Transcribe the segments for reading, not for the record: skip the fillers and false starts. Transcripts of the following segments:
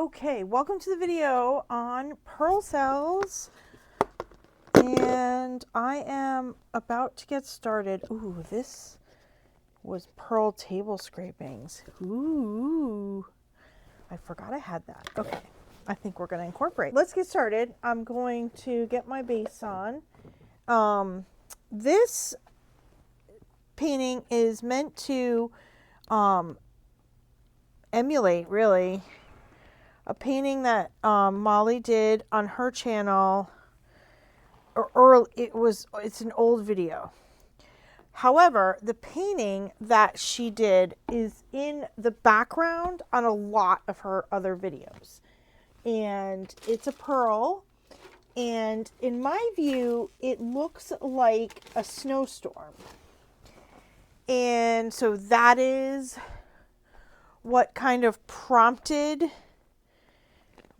Okay, welcome to the video on pearl cells, and I am about to get started. Ooh, this was pearl table scrapings. Ooh, I forgot I had that. Okay, I think we're going to incorporate. Let's get started. I'm going to get my base on. This painting is meant to emulate, really, a painting that Molly did on her channel, or it's an old video. However, the painting that she did is in the background on a lot of her other videos. And it's a pearl, and in my view, it looks like a snowstorm. And so that is what kind of prompted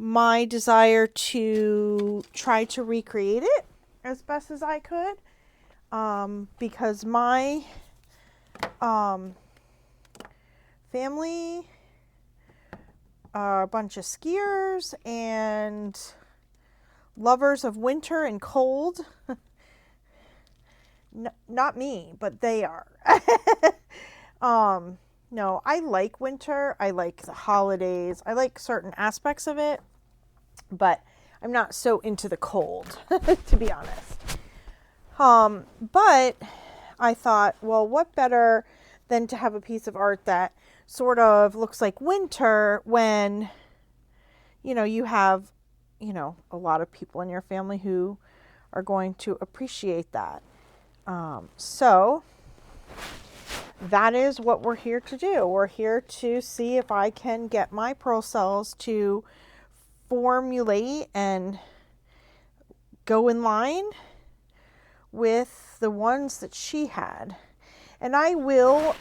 my desire to try to recreate it as best as I could, because my family are a bunch of skiers and lovers of winter and cold. Not me, but they are. No, I like winter. I like the holidays. I like certain aspects of it, but I'm not so into the cold, to be honest. But I thought, well, what better than to have a piece of art that sort of looks like winter when, you have, a lot of people in your family who are going to appreciate that. So that is what we're here to do. We're here to see if I can get my pearl cells to formulate and go in line with the ones that she had. And I will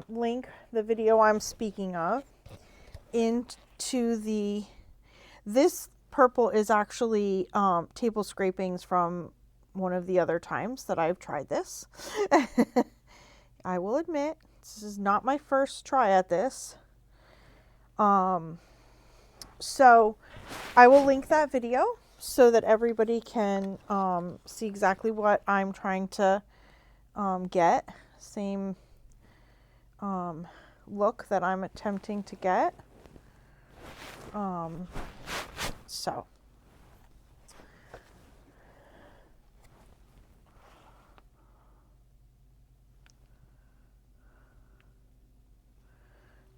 link the video I'm speaking of into this purple is actually table scrapings from one of the other times that I've tried this. I will admit, this is not my first try at this. So I will link that video so that everybody can see exactly what I'm trying to get. Same look that I'm attempting to get. So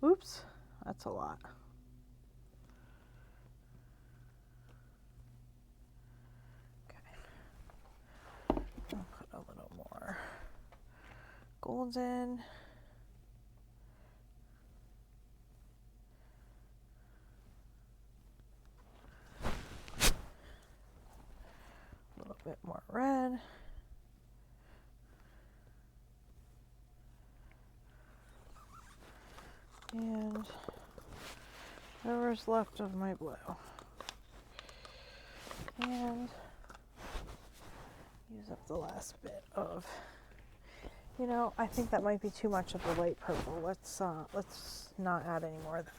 oops, that's a lot. Okay. I'll put a little more golden. A little bit more red. And whatever's left of my blue. And use up the last bit of, I think that might be too much of the light purple. Let's not add any more of that.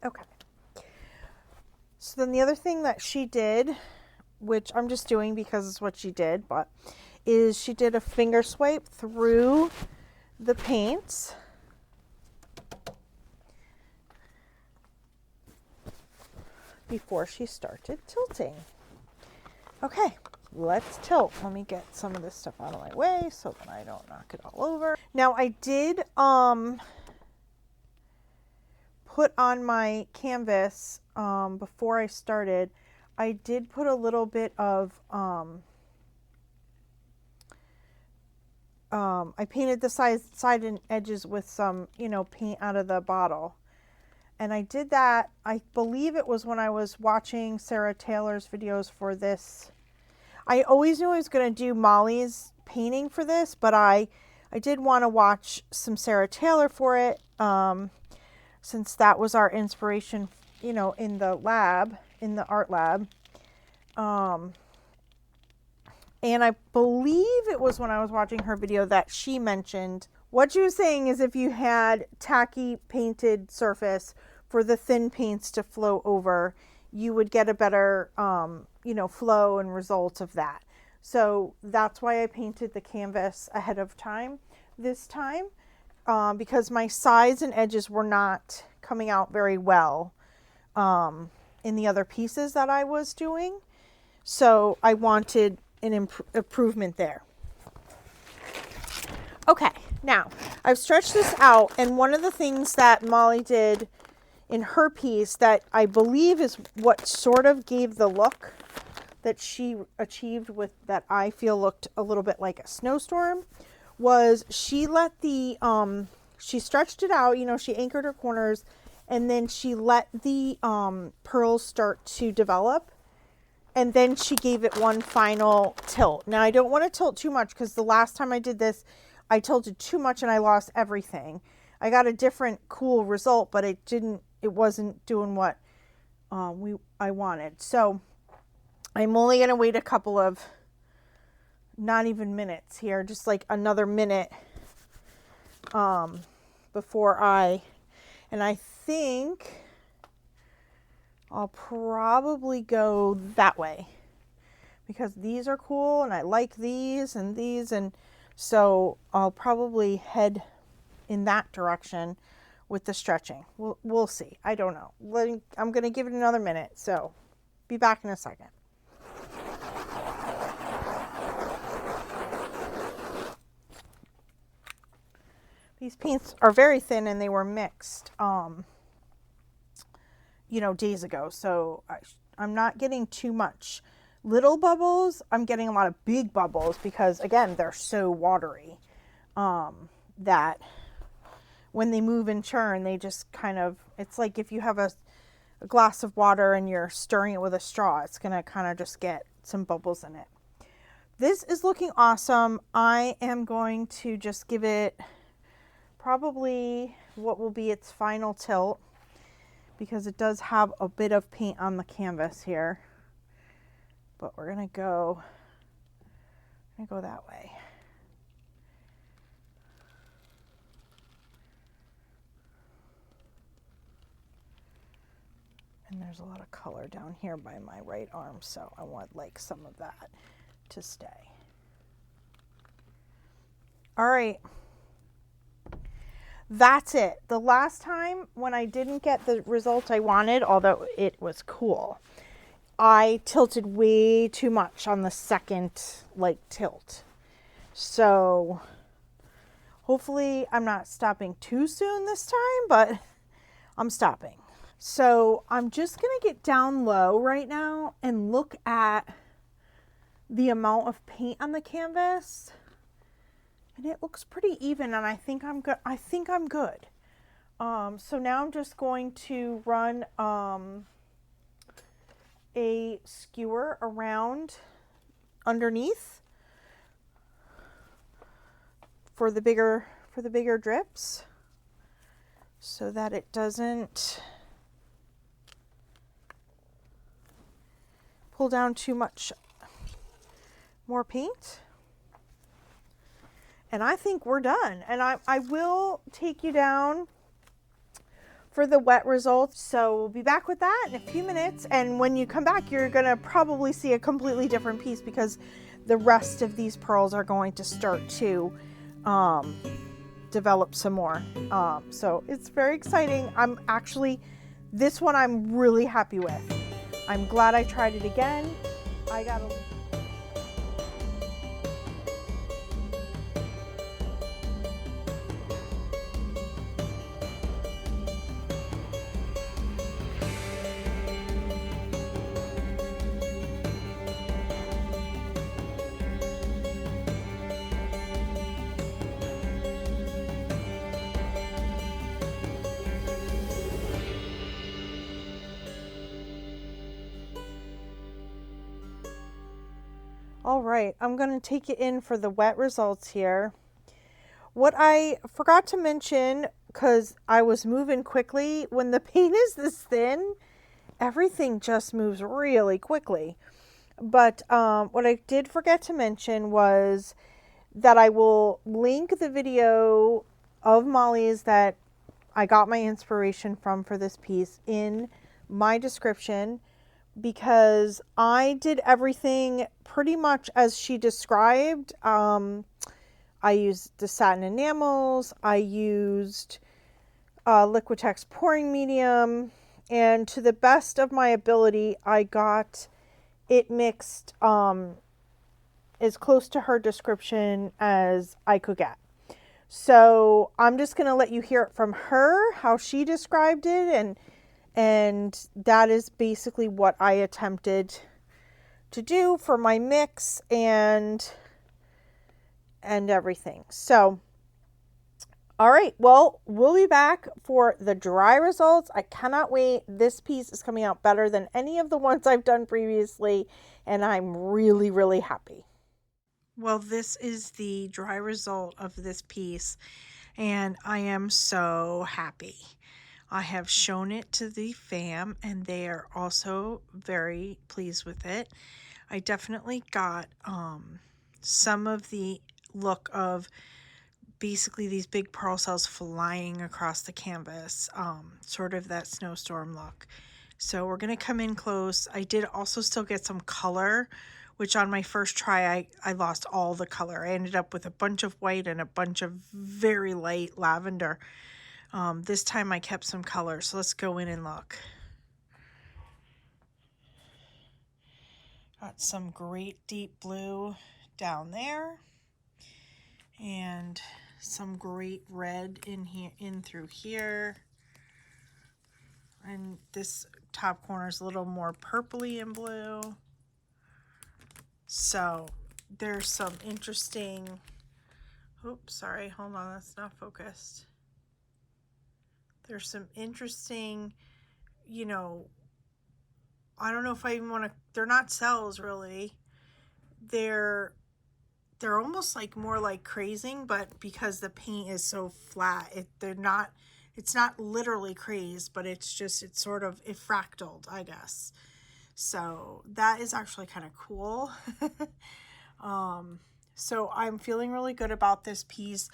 Okay. So then the other thing that she did, which I'm just doing because it's what she did, but is she did a finger swipe through the paints. Before she started tilting. Okay, let's tilt. Let me get some of this stuff out of my way so that I don't knock it all over. Now I did put on my canvas before I started. I did put a little bit of I painted the side and edges with some, paint out of the bottle. And I did that, I believe it was when I was watching Sarah Taylor's videos for this. I always knew I was going to do Molly's painting for this, but I did want to watch some Sarah Taylor for it, since that was our inspiration, in the lab, in the art lab. And I believe it was when I was watching her video that she mentioned What you were saying is if you had tacky painted surface for the thin paints to flow over, you would get a better, flow and result of that. So that's why I painted the canvas ahead of time this time, because my sides and edges were not coming out very well in the other pieces that I was doing. So I wanted an improvement there. Okay, now I've stretched this out, and one of the things that Molly did in her piece that I believe is what sort of gave the look that she achieved with that I feel looked a little bit like a snowstorm was she let the she stretched it out, she anchored her corners, and then she let the pearls start to develop, and then she gave it one final tilt. Now I don't want to tilt too much because the last time I did this I tilted too much and I lost everything. I got a different cool result, but it wasn't doing what I wanted. So I'm only going to wait a couple of, not even minutes here, just like another minute before and I think I'll probably go that way because these are cool and I like these, and so I'll probably head in that direction with the stretching. We'll see. I don't know. I'm going to give it another minute. So be back in a second. These paints are very thin and they were mixed, days ago. So I'm not getting too much little bubbles. I'm getting a lot of big bubbles because, again, they're so watery that when they move and churn, they just kind of, it's like if you have a glass of water and you're stirring it with a straw, it's going to kind of just get some bubbles in it. This is looking awesome. I am going to just give it probably what will be its final tilt because it does have a bit of paint on the canvas here. But we're going to go that way. And there's a lot of color down here by my right arm, so I want like some of that to stay. All right. That's it. The last time when I didn't get the result I wanted, although it was cool, I tilted way too much on the second tilt. So hopefully I'm not stopping too soon this time, but I'm stopping. So I'm just going to get down low right now and look at the amount of paint on the canvas. And it looks pretty even, and I think I'm good. So now I'm just going to run a skewer around underneath for the bigger drips so that it doesn't pull down too much more paint. And I think we're done. And I will take you down for the wet results. So we'll be back with that in a few minutes. And when you come back, you're going to probably see a completely different piece because the rest of these pearls are going to start to develop some more. So it's very exciting. This one I'm really happy with. I'm glad I tried it again. All right, I'm going to take it in for the wet results here. What I forgot to mention, because I was moving quickly, when the paint is this thin, everything just moves really quickly. But what I did forget to mention was that I will link the video of Molly's that I got my inspiration from for this piece in my description, because I did everything pretty much as she described. I used the satin enamels, I used Liquitex pouring medium, and to the best of my ability, I got it mixed as close to her description as I could get. So I'm just going to let you hear it from her, how she described it, and that is basically what I attempted to do for my mix and everything. So, all right, well, we'll be back for the dry results. I cannot wait. This piece is coming out better than any of the ones I've done previously, and I'm really, really happy. Well, this is the dry result of this piece, and I am so happy. I have shown it to the fam, and they are also very pleased with it. I definitely got some of the look of basically these big pearl cells flying across the canvas, sort of that snowstorm look. So we're going to come in close. I did also still get some color, which on my first try, I lost all the color. I ended up with a bunch of white and a bunch of very light lavender. This time I kept some color, so let's go in and look. Got some great deep blue down there, and some great red in here, in through here, and this top corner is a little more purpley and blue. So there's some interesting, oops, sorry, hold on, that's not focused. There's some interesting, you know, I don't know if I even want to, they're not cells really. They're almost like more like crazing, but because the paint is so flat, it's not literally crazed, but it's sort of fractaled, I guess. So that is actually kind of cool. So I'm feeling really good about this piece.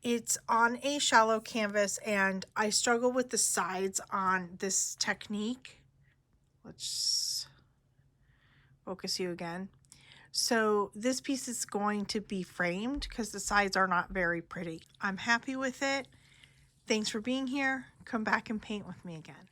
It's on a shallow canvas, and I struggle with the sides on this technique. Let's focus you again. So this piece is going to be framed because the sides are not very pretty. I'm happy with it. Thanks for being here. Come back and paint with me again.